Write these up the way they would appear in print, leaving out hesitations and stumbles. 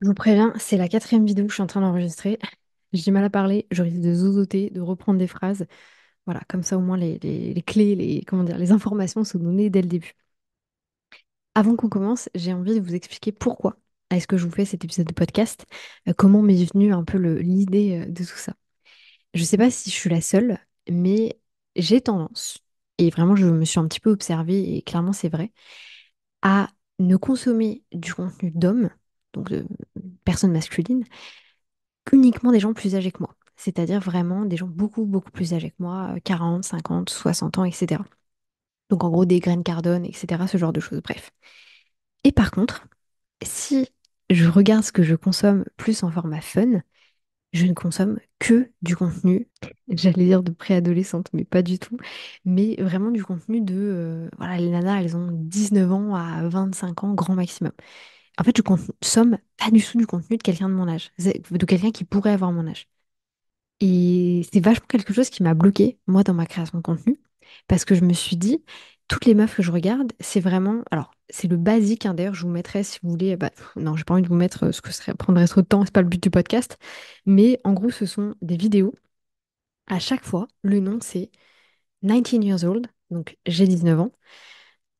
Je vous préviens, c'est la quatrième vidéo que je suis en train d'enregistrer. J'ai du mal à parler, je risque de zozoter, de reprendre des phrases. Voilà, comme ça au moins les clés, comment dire, les informations sont données dès le début. Avant qu'on commence, j'ai envie de vous expliquer pourquoi est-ce que je vous fais cet épisode de podcast, comment m'est venue un peu l'idée de tout ça. Je sais pas si je suis la seule, mais j'ai tendance, et vraiment je me suis un petit peu observée, et clairement c'est vrai, à ne consommer du contenu d'hommes, donc de personnes masculines, uniquement des gens plus âgés que moi. C'est-à-dire vraiment des gens beaucoup, beaucoup plus âgés que moi, 40, 50, 60 ans, etc. Donc en gros des graines Cardone, etc. Ce genre de choses, bref. Et par contre, si je regarde ce que je consomme plus en format fun, je ne consomme que du contenu, j'allais dire de préadolescente, mais pas du tout, mais vraiment du contenu voilà, les nanas, elles ont 19 ans à 25 ans, grand maximum. En fait, je consomme pas du tout du contenu de quelqu'un de mon âge, de quelqu'un qui pourrait avoir mon âge. Et c'est vachement quelque chose qui m'a bloquée, moi, dans ma création de contenu, parce que je me suis dit, toutes les meufs que je regarde, c'est vraiment... Alors, c'est le basique, hein, d'ailleurs, je vous mettrai, si vous voulez... non, j'ai pas envie de vous mettre ce que serait, prendrait trop de temps, c'est pas le but du podcast, mais en gros, ce sont des vidéos. À chaque fois, le nom, c'est 19 years old, donc j'ai 19 ans,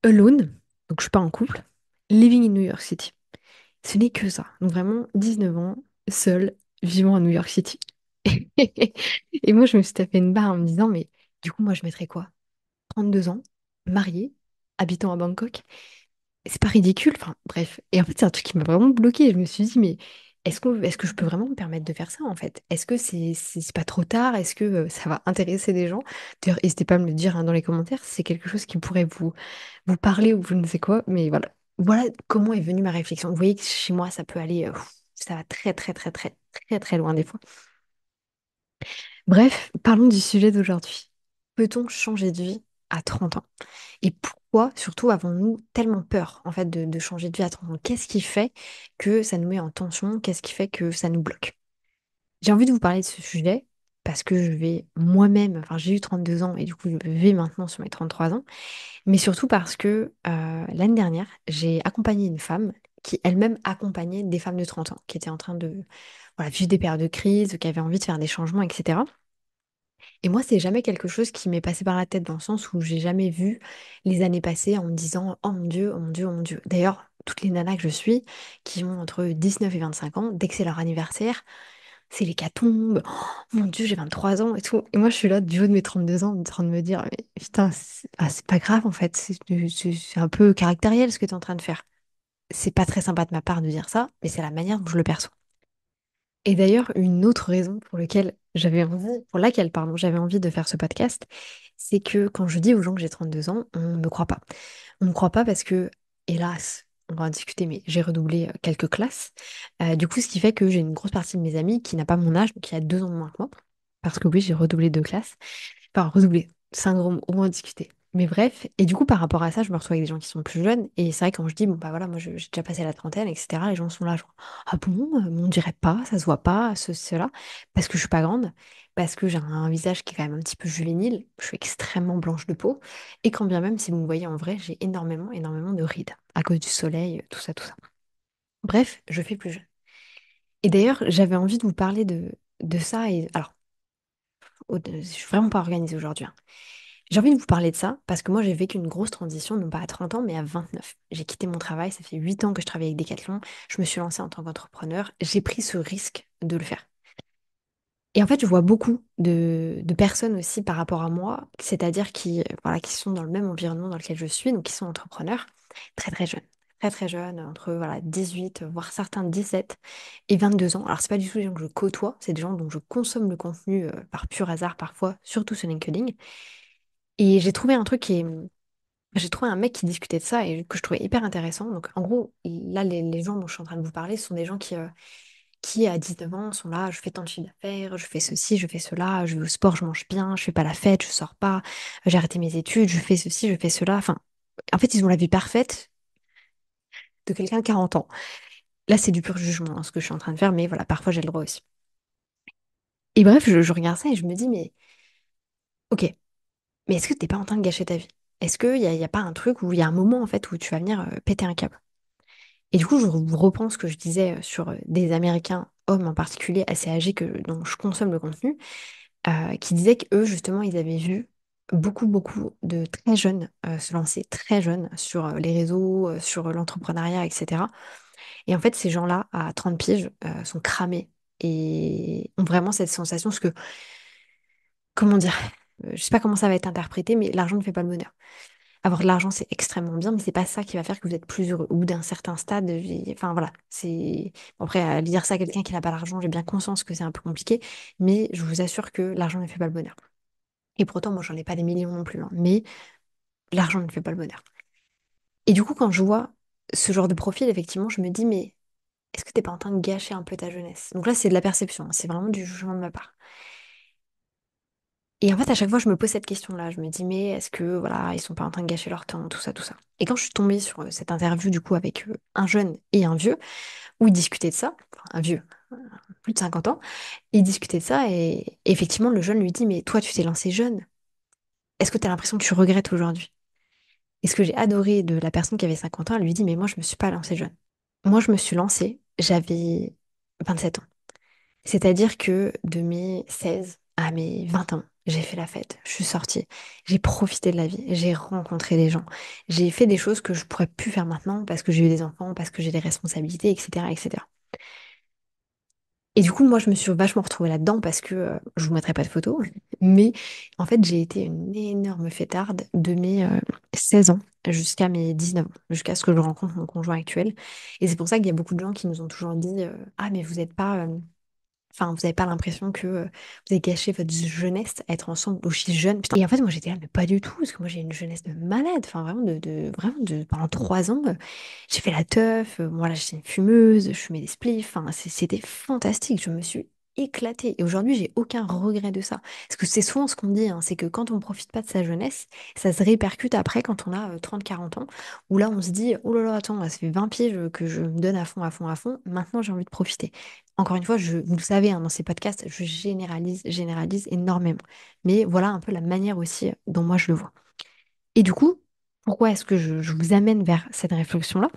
alone, donc je suis pas en couple, living in New York City. Ce n'est que ça. Donc vraiment, 19 ans, seule, vivant à New York City. Et moi, je me suis tapé une barre en me disant, mais du coup, moi, je mettrais quoi? 32 ans, mariée, habitant à Bangkok. C'est pas ridicule. Enfin, bref. Et en fait, c'est un truc qui m'a vraiment bloquée. Je me suis dit, mais est-ce que je peux vraiment me permettre de faire ça, en fait? Est-ce que c'est pas trop tard? Est-ce que ça va intéresser des gens? D'ailleurs, n'hésitez pas à me le dire hein, dans les commentaires si c'est quelque chose qui pourrait vous parler ou je ne sais quoi. Mais voilà. Voilà comment est venue ma réflexion. Vous voyez que chez moi, ça peut aller, ça va très, très, très, très, très, très loin des fois. Bref, parlons du sujet d'aujourd'hui. Peut-on changer de vie à 30 ans? Et pourquoi, surtout, avons-nous tellement peur, en fait, de changer de vie à 30 ans? Qu'est-ce qui fait que ça nous met en tension? Qu'est-ce qui fait que ça nous bloque? J'ai envie de vous parler de ce sujet parce que je vais moi-même, enfin, j'ai eu 32 ans et du coup, je vais maintenant sur mes 33 ans, mais surtout parce que l'année dernière, j'ai accompagné une femme qui elle-même accompagnait des femmes de 30 ans, qui étaient en train de voilà, vivre des périodes de crise, qui avaient envie de faire des changements, etc. Et moi, c'est jamais quelque chose qui m'est passé par la tête dans le sens où j'ai jamais vu les années passer en me disant oh mon Dieu, oh mon Dieu, oh mon Dieu. D'ailleurs, toutes les nanas que je suis, qui ont entre 19 et 25 ans, dès que c'est leur anniversaire, c'est l'hécatombe. Oh mon Dieu, j'ai 23 ans et tout. Et moi, je suis là du haut de mes 32 ans en train de me dire mais putain, c'est pas grave en fait. C'est un peu caractériel ce que tu es en train de faire. C'est pas très sympa de ma part de dire ça, mais c'est la manière dont je le perçois. Et d'ailleurs, une autre raison pour laquelle, pardon, j'avais envie de faire ce podcast, c'est que quand je dis aux gens que j'ai 32 ans, on ne me croit pas. On ne me croit pas parce que, hélas, on va en discuter, mais j'ai redoublé quelques classes. Du coup, ce qui fait que j'ai une grosse partie de mes amis qui n'a pas mon âge, donc qui a 2 ans de moins que moi. Parce que oui, j'ai redoublé 2 classes. Enfin, redoubler, c'est un gros mot, au moins discuter. Mais bref, et du coup, par rapport à ça, je me retrouve avec des gens qui sont plus jeunes. Et c'est vrai, quand je dis, bon, bah voilà, moi, j'ai déjà passé la trentaine, etc., les gens sont là, genre, ah bon, on dirait pas, ça se voit pas, cela. Parce que je suis pas grande, parce que j'ai un visage qui est quand même un petit peu juvénile, je suis extrêmement blanche de peau. Et quand bien même, si vous me voyez en vrai, j'ai énormément, énormément de rides à cause du soleil, tout ça, tout ça. Bref, je fais plus jeune. Et d'ailleurs, j'avais envie de vous parler de ça. Et alors, je suis vraiment pas organisée aujourd'hui, hein. J'ai envie de vous parler de ça parce que moi j'ai vécu une grosse transition, non pas à 30 ans, mais à 29. J'ai quitté mon travail, ça fait 8 ans que je travaille avec Decathlon, je me suis lancée en tant qu'entrepreneur, j'ai pris ce risque de le faire. Et en fait, je vois beaucoup de personnes aussi par rapport à moi, c'est-à-dire voilà, qui sont dans le même environnement dans lequel je suis, donc qui sont entrepreneurs, très très jeunes. Très très jeunes, entre voilà, 18, voire certains 17 et 22 ans. Alors, c'est pas du tout des gens que je côtoie, c'est des gens dont je consomme le contenu par pur hasard parfois, surtout sur LinkedIn. Et j'ai trouvé un mec qui discutait de ça et que je trouvais hyper intéressant. Donc, en gros, là, les gens dont je suis en train de vous parler, ce sont des gens qui à 19 ans, sont là, je fais tant de chiffre d'affaires, je fais ceci, je fais cela, je vais au sport, je mange bien, je fais pas la fête, je sors pas, j'ai arrêté mes études, je fais ceci, je fais cela. Enfin, en fait, ils ont la vie parfaite de quelqu'un de 40 ans. Là, c'est du pur jugement, hein, ce que je suis en train de faire, mais voilà, parfois j'ai le droit aussi. Et bref, je regarde ça et je me dis, mais ok, mais est-ce que t'es pas en train de gâcher ta vie? Est-ce qu'il y a pas un truc où il y a un moment, en fait, où tu vas venir péter un câble? Et du coup, je reprends ce que je disais sur des Américains, hommes en particulier, assez âgés dont je consomme le contenu, qui disaient qu'eux, justement, ils avaient vu beaucoup de très jeunes se lancer très jeunes sur les réseaux, sur l'entrepreneuriat, etc. Et en fait, ces gens-là, à 30 piges, sont cramés et ont vraiment cette sensation, parce que, comment dire, je sais pas comment ça va être interprété, mais l'argent ne fait pas le bonheur. Avoir de l'argent, c'est extrêmement bien, mais c'est pas ça qui va faire que vous êtes plus heureux. Ou d'un certain stade, enfin voilà, c'est. Bon, après, à dire ça à quelqu'un qui n'a pas l'argent, j'ai bien conscience que c'est un peu compliqué, mais je vous assure que l'argent ne fait pas le bonheur. Et pourtant, moi, j'en ai pas des millions non plus, hein, mais l'argent ne fait pas le bonheur. Et du coup, quand je vois ce genre de profil, effectivement, je me dis, mais est-ce que t'es pas en train de gâcher un peu ta jeunesse? Donc là, c'est de la perception, hein, c'est vraiment du jugement de ma part. Et en fait, à chaque fois, je me pose cette question-là. Je me dis, mais est-ce que, voilà, ils sont pas en train de gâcher leur temps, tout ça, tout ça. Et quand je suis tombée sur cette interview, du coup, avec un jeune et un vieux, où ils discutaient de ça, enfin, un vieux, plus de 50 ans, ils discutaient de ça, et effectivement, le jeune lui dit, mais toi, tu t'es lancé jeune. Est-ce que tu as l'impression que tu regrettes aujourd'hui? Et ce que j'ai adoré de la personne qui avait 50 ans, elle lui dit, mais moi, je me suis pas lancée jeune. Moi, je me suis lancée, j'avais 27 ans. C'est-à-dire que de mes 16 à mes 20 ans, j'ai fait la fête, je suis sortie, j'ai profité de la vie, j'ai rencontré des gens, j'ai fait des choses que je pourrais plus faire maintenant parce que j'ai eu des enfants, parce que j'ai des responsabilités, etc., etc. Et du coup, moi, je me suis vachement retrouvée là-dedans parce que je vous mettrai pas de photos, mais en fait, j'ai été une énorme fêtarde de mes 16 ans jusqu'à mes 19 ans, jusqu'à ce que je rencontre mon conjoint actuel. Et c'est pour ça qu'il y a beaucoup de gens qui nous ont toujours dit ah, mais vous n'êtes pas. Enfin, vous n'avez pas l'impression que vous avez gâché votre jeunesse à être ensemble aussi jeune. Putain. Et en fait, moi, j'étais là, mais pas du tout, parce que moi, j'ai une jeunesse de malade. Enfin, vraiment, pendant 3 ans, j'ai fait la teuf. Voilà, j'étais une fumeuse, je fumais des spliffs. Enfin, c'était fantastique. Je me suis éclatée. Et aujourd'hui, j'ai aucun regret de ça. Parce que c'est souvent ce qu'on dit, hein, c'est que quand on profite pas de sa jeunesse, ça se répercute après quand on a 30, 40 ans, où là, on se dit, oh là là, attends, ça fait 20 piges que je me donne à fond, à fond, à fond. Maintenant, j'ai envie de profiter. Encore une fois, vous le savez, hein, dans ces podcasts, je généralise énormément. Mais voilà un peu la manière aussi dont moi je le vois. Et du coup, pourquoi est-ce que je vous amène vers cette réflexion-là?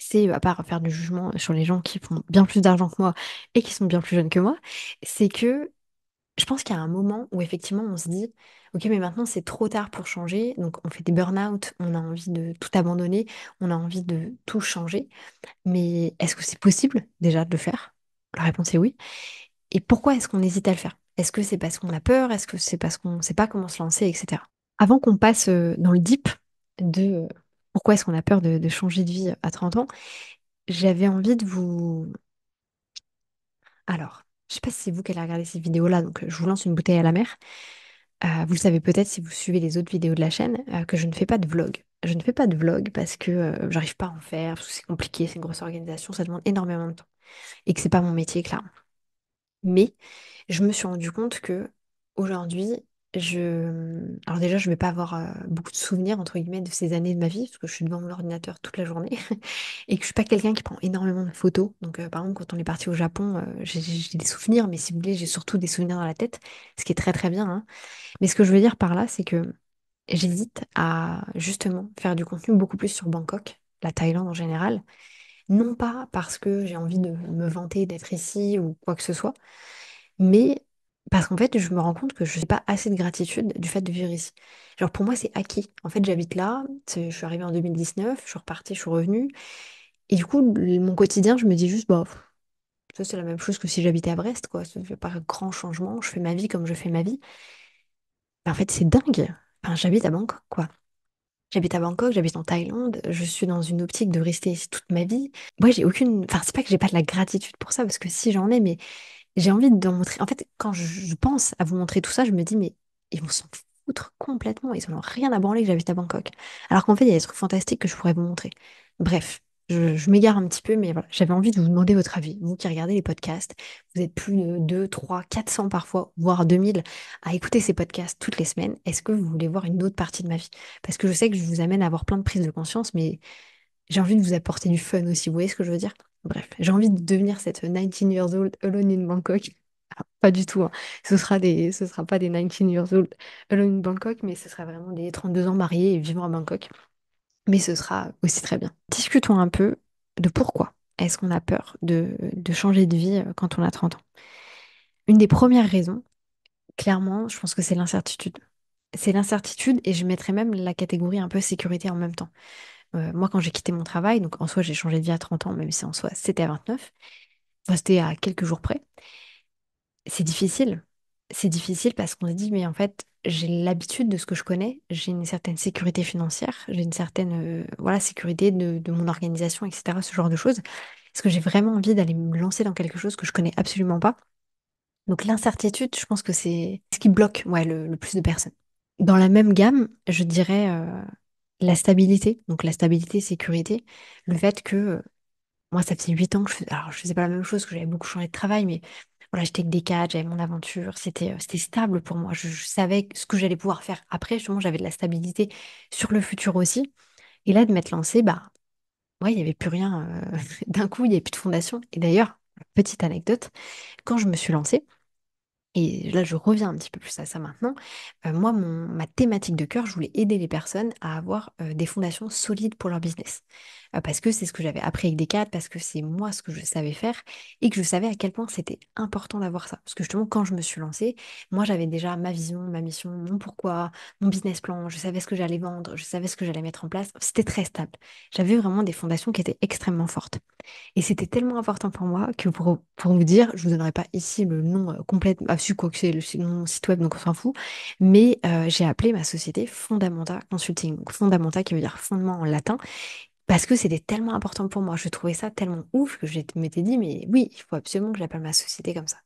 C'est, à part faire du jugement sur les gens qui font bien plus d'argent que moi et qui sont bien plus jeunes que moi, c'est que je pense qu'il y a un moment où effectivement on se dit, ok, mais maintenant c'est trop tard pour changer, donc on fait des burn-out, on a envie de tout abandonner, on a envie de tout changer, mais est-ce que c'est possible déjà de le faire? La réponse est oui. Et pourquoi est-ce qu'on hésite à le faire? Est-ce que c'est parce qu'on a peur? Est-ce que c'est parce qu'on ne sait pas comment se lancer, etc. Avant qu'on passe dans le deep de pourquoi est-ce qu'on a peur de changer de vie à 30 ans, j'avais envie de vous... Alors, je sais pas si c'est vous qui allez regarder ces vidéos-là, donc je vous lance une bouteille à la mer. Vous le savez peut-être si vous suivez les autres vidéos de la chaîne, que je ne fais pas de vlog. Je ne fais pas de vlog parce que j'arrive pas à en faire, parce que c'est compliqué, c'est une grosse organisation, ça demande énormément de temps. Et que c'est pas mon métier, clairement. Mais je me suis rendu compte que aujourd'hui, alors déjà, je vais pas avoir beaucoup de souvenirs entre guillemets de ces années de ma vie parce que je suis devant mon ordinateur toute la journée et que je suis pas quelqu'un qui prend énormément de photos. Donc, par exemple, quand on est parti au Japon, j'ai des souvenirs, mais si vous voulez, j'ai surtout des souvenirs dans la tête, ce qui est très très bien, hein. Mais ce que je veux dire par là, c'est que j'hésite à justement faire du contenu beaucoup plus sur Bangkok, la Thaïlande en général. Non pas parce que j'ai envie de me vanter d'être ici ou quoi que ce soit, mais parce qu'en fait, je me rends compte que je n'ai pas assez de gratitude du fait de vivre ici. Genre, pour moi, c'est acquis. En fait, j'habite là, je suis arrivée en 2019, je suis repartie, je suis revenue. Et du coup, mon quotidien, je me dis juste, bah, ça, c'est la même chose que si j'habitais à Brest, quoi. Ça fait pas grand changement, je fais ma vie comme je fais ma vie. Mais en fait, c'est dingue. Enfin, j'habite à Bangkok, quoi. J'habite à Bangkok, j'habite en Thaïlande, je suis dans une optique de rester ici toute ma vie. Moi, j'ai aucune. Enfin, c'est pas que j'ai pas de la gratitude pour ça, parce que si j'en ai, mais j'ai envie d'en montrer. En fait, quand je pense à vous montrer tout ça, je me dis, mais ils vont s'en foutre complètement. Ils en ont rien à branler que j'habite à Bangkok. Alors qu'en fait, il y a des trucs fantastiques que je pourrais vous montrer. Bref, je m'égare un petit peu, mais voilà, j'avais envie de vous demander votre avis. Vous qui regardez les podcasts, vous êtes plus de 2, 3, 400 parfois, voire 2000 à écouter ces podcasts toutes les semaines. Est-ce que vous voulez voir une autre partie de ma vie? Parce que je sais que je vous amène à avoir plein de prises de conscience, mais j'ai envie de vous apporter du fun aussi. Vous voyez ce que je veux dire? Bref, j'ai envie de devenir cette 19 years old alone in Bangkok. Ah, pas du tout, hein. Ce sera pas des 19 years old alone in Bangkok, mais ce sera vraiment des 32 ans mariés et vivant à Bangkok. Mais ce sera aussi très bien. Discutons un peu de pourquoi est-ce qu'on a peur de changer de vie quand on a 30 ans. Une des premières raisons, clairement, je pense que c'est l'incertitude. C'est l'incertitude et je mettrais même la catégorie un peu sécurité en même temps. Moi, quand j'ai quitté mon travail, donc en soi, j'ai changé de vie à 30 ans, même si en soi, c'était à 29, enfin, c'était à quelques jours près. C'est difficile. C'est difficile parce qu'on se dit, mais en fait, j'ai l'habitude de ce que je connais, j'ai une certaine sécurité financière, j'ai une certaine voilà, sécurité de mon organisation, etc., ce genre de choses. Est-ce que j'ai vraiment envie d'aller me lancer dans quelque chose que je connais absolument pas? Donc l'incertitude, je pense que c'est ce qui bloque ouais, le plus de personnes. Dans la même gamme, je dirais la stabilité. Donc la stabilité, sécurité, le fait que moi, ça faisait 8 ans que alors, je faisais pas la même chose, que j'avais beaucoup changé de travail, mais voilà, j'étais avec des cadres, j'avais mon aventure, c'était stable pour moi. Je savais ce que j'allais pouvoir faire après. Justement, j'avais de la stabilité sur le futur aussi. Et là, de m'être lancée, bah, ouais, il n'y avait plus rien. D'un coup, il n'y avait plus de fondation. Et d'ailleurs, petite anecdote, quand je me suis lancée, et là, je reviens un petit peu plus à ça maintenant. Moi, ma thématique de cœur, je voulais aider les personnes à avoir des fondations solides pour leur business. Parce que c'est ce que j'avais appris avec des cadres, parce que c'est moi ce que je savais faire et que je savais à quel point c'était important d'avoir ça. Parce que justement, quand je me suis lancée, moi, j'avais déjà ma vision, ma mission, mon pourquoi, mon business plan, je savais ce que j'allais vendre, je savais ce que j'allais mettre en place. C'était très stable. J'avais vraiment des fondations qui étaient extrêmement fortes. Et c'était tellement important pour moi que pour vous dire, je vous donnerai pas ici le nom complet, su quoi que c'est mon site web, donc on s'en fout, mais j'ai appelé ma société Fondamenta Consulting. Donc Fondamenta qui veut dire fondement en latin, parce que c'était tellement important pour moi. Je trouvais ça tellement ouf que je m'étais dit, mais oui, il faut absolument que j'appelle ma société comme ça.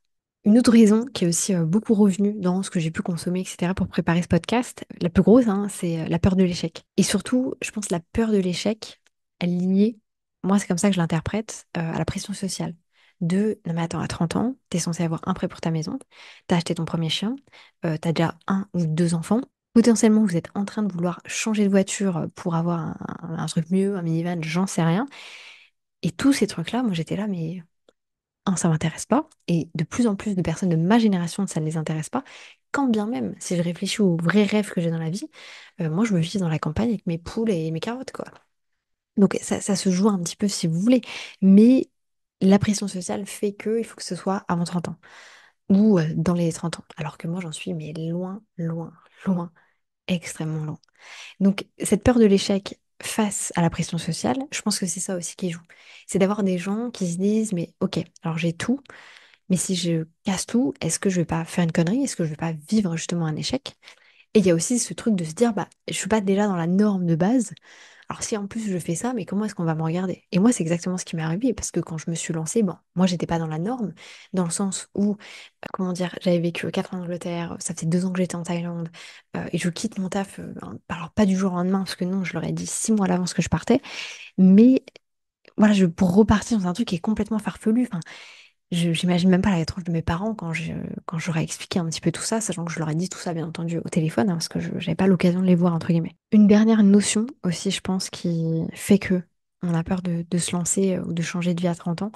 Une autre raison qui est aussi beaucoup revenue dans ce que j'ai pu consommer, etc., pour préparer ce podcast, la plus grosse, hein, c'est la peur de l'échec. Et surtout, je pense la peur de l'échec, elle est liée, moi c'est comme ça que je l'interprète, à la pression sociale. Non mais attends, à 30 ans, t'es censé avoir un prêt pour ta maison, t'as acheté ton premier chien, t'as déjà un ou deux enfants, potentiellement vous êtes en train de vouloir changer de voiture pour avoir un truc mieux, un minivan, j'en sais rien. Et tous ces trucs-là, moi j'étais là, mais ça m'intéresse pas. Et de plus en plus de personnes de ma génération, ça ne les intéresse pas. Quand bien même, si je réfléchis aux vrais rêves que j'ai dans la vie, moi, je me vis dans la campagne avec mes poules et mes carottes, quoi. Donc, ça se joue un petit peu si vous voulez. Mais la pression sociale fait que il faut que ce soit avant 30 ans ou dans les 30 ans. Alors que moi, j'en suis, mais loin, loin, loin, extrêmement loin. Donc, cette peur de l'échec face à la pression sociale, je pense que c'est ça aussi qui joue. C'est d'avoir des gens qui se disent, mais ok, alors j'ai tout. Mais si je casse tout, est-ce que je vais pas faire une connerie? Est-ce que je vais pas vivre justement un échec? Et il y a aussi ce truc de se dire, bah, je suis pas déjà dans la norme de base. Alors si en plus je fais ça, mais comment est-ce qu'on va me regarder? Et moi, c'est exactement ce qui m'est arrivé parce que quand je me suis lancée, bon, moi, j'étais pas dans la norme, dans le sens où, comment dire, j'avais vécu 4 ans en Angleterre, ça fait 2 ans que j'étais en Thaïlande, et je quitte mon taf, alors pas du jour au lendemain, parce que non, je leur ai dit 6 mois à l'avance que je partais, mais voilà, pour repartir dans un truc qui est complètement farfelu. Enfin, j'imagine même pas la tronche de mes parents quand je leur ai expliqué un petit peu tout ça, sachant que je leur ai dit tout ça, bien entendu, au téléphone, hein, parce que je n'avais pas l'occasion de les voir, entre guillemets. Une dernière notion aussi, je pense, qui fait que on a peur de se lancer ou de changer de vie à 30 ans,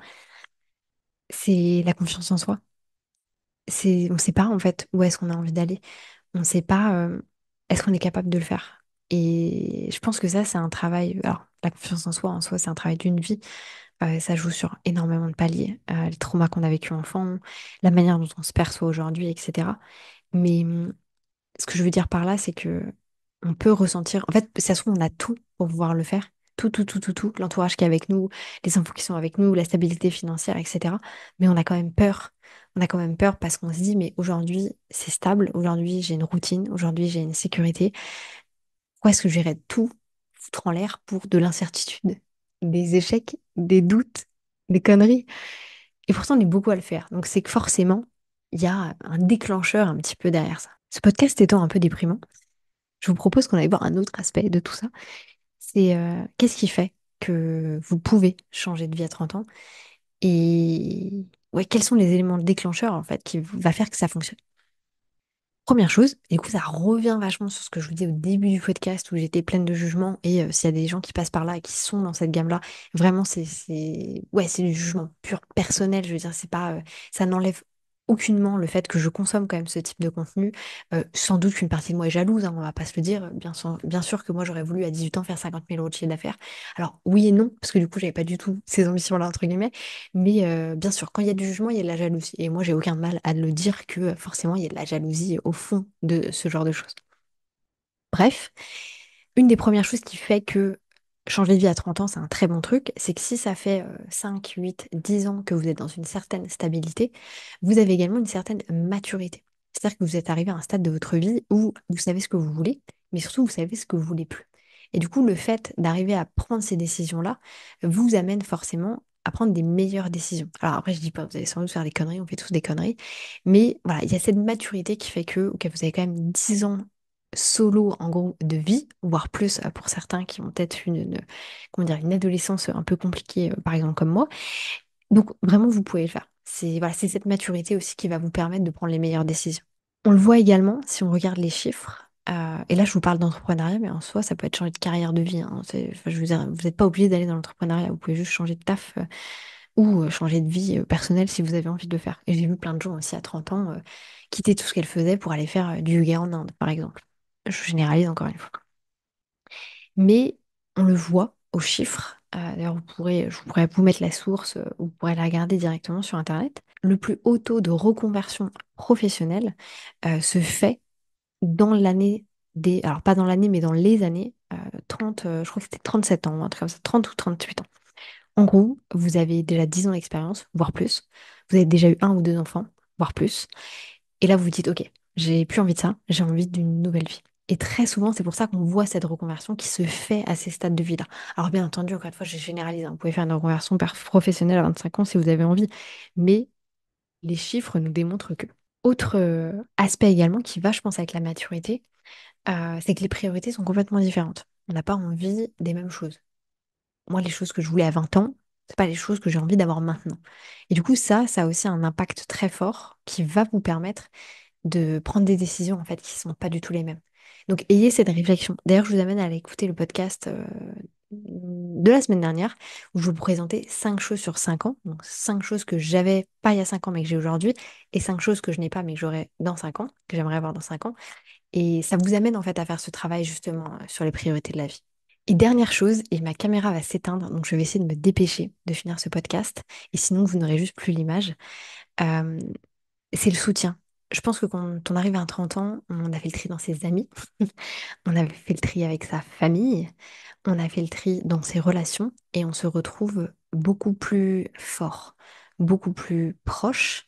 c'est la confiance en soi. On ne sait pas, en fait, où est-ce qu'on a envie d'aller. On ne sait pas, est-ce qu'on est capable de le faire. Et je pense que ça, c'est un travail. Alors, la confiance en soi, c'est un travail d'une vie. Ça joue sur énormément de paliers. Les traumas qu'on a vécu enfant, la manière dont on se perçoit aujourd'hui, etc. Mais ce que je veux dire par là, c'est que on peut ressentir. En fait, ça se trouve, on a tout pour pouvoir le faire. Tout, tout, tout, tout, tout. L'entourage qui est avec nous, les infos qui sont avec nous, la stabilité financière, etc. Mais on a quand même peur. On a quand même peur parce qu'on se dit, mais aujourd'hui, c'est stable. Aujourd'hui, j'ai une routine. Aujourd'hui, j'ai une sécurité. Pourquoi est-ce que j'irais tout foutre en l'air pour de l'incertitude, des échecs, des doutes, des conneries? Et pourtant, on est beaucoup à le faire. Donc, c'est que forcément, il y a un déclencheur un petit peu derrière ça. Ce podcast étant un peu déprimant, je vous propose qu'on aille voir un autre aspect de tout ça. C'est qu'est-ce qui fait que vous pouvez changer de vie à 30 ans et ouais, quels sont les éléments déclencheurs en fait qui va faire que ça fonctionne. Première chose, et du coup, ça revient vachement sur ce que je vous disais au début du podcast où j'étais pleine de jugements et s'il y a des gens qui passent par là et qui sont dans cette gamme-là, vraiment, ouais, c'est du jugement pur personnel. Je veux dire, c'est pas, ça n'enlève aucunement le fait que je consomme quand même ce type de contenu. Sans doute qu'une partie de moi est jalouse, hein, on va pas se le dire. Bien sûr que moi j'aurais voulu à 18 ans faire 50 000 € de chiffre d'affaires. Alors oui et non, parce que du coup j'avais pas du tout ces ambitions-là, entre guillemets. Mais bien sûr, quand il y a du jugement, il y a de la jalousie. Et moi j'ai aucun mal à le dire que forcément il y a de la jalousie au fond de ce genre de choses. Bref, une des premières choses qui fait que changer de vie à 30 ans, c'est un très bon truc, c'est que si ça fait 5, 8, 10 ans que vous êtes dans une certaine stabilité, vous avez également une certaine maturité. C'est-à-dire que vous êtes arrivé à un stade de votre vie où vous savez ce que vous voulez, mais surtout vous savez ce que vous voulez plus. Et du coup, le fait d'arriver à prendre ces décisions-là vous amène forcément à prendre des meilleures décisions. Alors après, je dis pas, vous allez sans doute faire des conneries, on fait tous des conneries, mais voilà, il y a cette maturité qui fait que, ok, vous avez quand même 10 ans solo en gros de vie, voire plus pour certains qui ont peut-être comment dire, une adolescence un peu compliquée, par exemple comme moi. Donc vraiment, vous pouvez le faire. C'est voilà, c'est cette maturité aussi qui va vous permettre de prendre les meilleures décisions. On le voit également si on regarde les chiffres. Et là, je vous parle d'entrepreneuriat, mais en soi, ça peut être changer de carrière de vie, hein. Enfin, je veux dire, vous n'êtes pas obligé d'aller dans l'entrepreneuriat. Vous pouvez juste changer de taf ou changer de vie personnelle si vous avez envie de le faire. Et j'ai vu plein de gens aussi à 30 ans quitter tout ce qu'elles faisaient pour aller faire du yoga en Inde, par exemple. Je généralise encore une fois. Mais on le voit aux chiffres. D'ailleurs, je pourrais vous mettre la source, vous pourrez la regarder directement sur Internet. Le plus haut taux de reconversion professionnelle se fait dans l'année alors pas dans l'année, mais dans les années 30, je crois que c'était 37 ans, un truc comme ça, 30 ou 38 ans. En gros, vous avez déjà 10 ans d'expérience, voire plus. Vous avez déjà eu un ou deux enfants, voire plus. Et là, vous vous dites, OK, j'ai plus envie de ça, j'ai envie d'une nouvelle vie. Et très souvent, c'est pour ça qu'on voit cette reconversion qui se fait à ces stades de vie-là. Alors, bien entendu, encore une fois, je généralise, hein. Vous pouvez faire une reconversion professionnelle à 25 ans si vous avez envie. Mais les chiffres nous démontrent que. Autre aspect également qui va, je pense, avec la maturité, c'est que les priorités sont complètement différentes. On n'a pas envie des mêmes choses. Moi, les choses que je voulais à 20 ans, c'est pas les choses que j'ai envie d'avoir maintenant. Et du coup, ça a aussi un impact très fort qui va vous permettre de prendre des décisions en fait qui sont pas du tout les mêmes. Donc ayez cette réflexion. D'ailleurs, je vous amène à aller écouter le podcast de la semaine dernière où je vous présentais 5 choses sur 5 ans. Donc 5 choses que j'avais pas il y a 5 ans mais que j'ai aujourd'hui et 5 choses que je n'ai pas mais que j'aurai dans 5 ans, que j'aimerais avoir dans 5 ans. Et ça vous amène en fait à faire ce travail justement sur les priorités de la vie. Et dernière chose, et ma caméra va s'éteindre, donc je vais essayer de me dépêcher de finir ce podcast, et sinon vous n'aurez juste plus l'image. Euh, c'est le soutien. Je pense que quand on arrive à 30 ans, on a fait le tri dans ses amis, on a fait le tri avec sa famille, on a fait le tri dans ses relations, et on se retrouve beaucoup plus fort, beaucoup plus proche.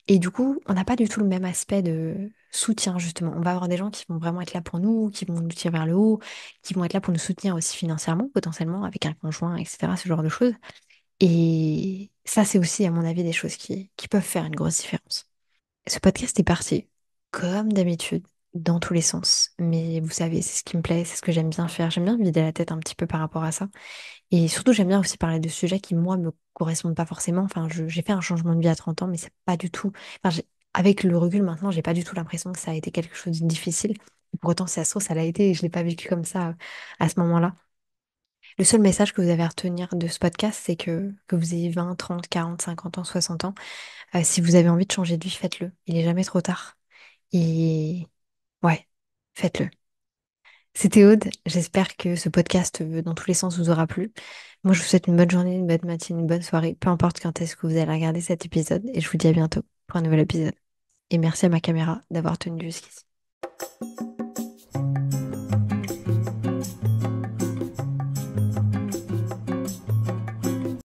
Et du coup, on n'a pas du tout le même aspect de soutien, justement. On va avoir des gens qui vont vraiment être là pour nous, qui vont nous tirer vers le haut, qui vont être là pour nous soutenir aussi financièrement, potentiellement, avec un conjoint, etc., ce genre de choses. Et ça, c'est aussi, à mon avis, des choses qui peuvent faire une grosse différence. Ce podcast est parti, comme d'habitude, dans tous les sens. Mais vous savez, c'est ce qui me plaît, c'est ce que j'aime bien faire. J'aime bien me vider la tête un petit peu par rapport à ça. Et surtout, j'aime bien aussi parler de sujets qui, moi, me correspondent pas forcément. Enfin, j'ai fait un changement de vie à 30 ans, mais c'est pas du tout. Enfin, avec le recul maintenant, j'ai pas du tout l'impression que ça a été quelque chose de difficile. Et pour autant, si ça se trouve, ça l'a été et je l'ai pas vécu comme ça à ce moment-là. Le seul message que vous avez à retenir de ce podcast, c'est que vous ayez 20, 30, 40, 50 ans, 60 ans, si vous avez envie de changer de vie, faites-le. Il est jamais trop tard. Et ouais, faites-le. C'était Aude. J'espère que ce podcast, dans tous les sens, vous aura plu. Moi, je vous souhaite une bonne journée, une bonne matinée, une bonne soirée, peu importe quand est-ce que vous allez regarder cet épisode. Et je vous dis à bientôt pour un nouvel épisode. Et merci à ma caméra d'avoir tenu jusqu'ici.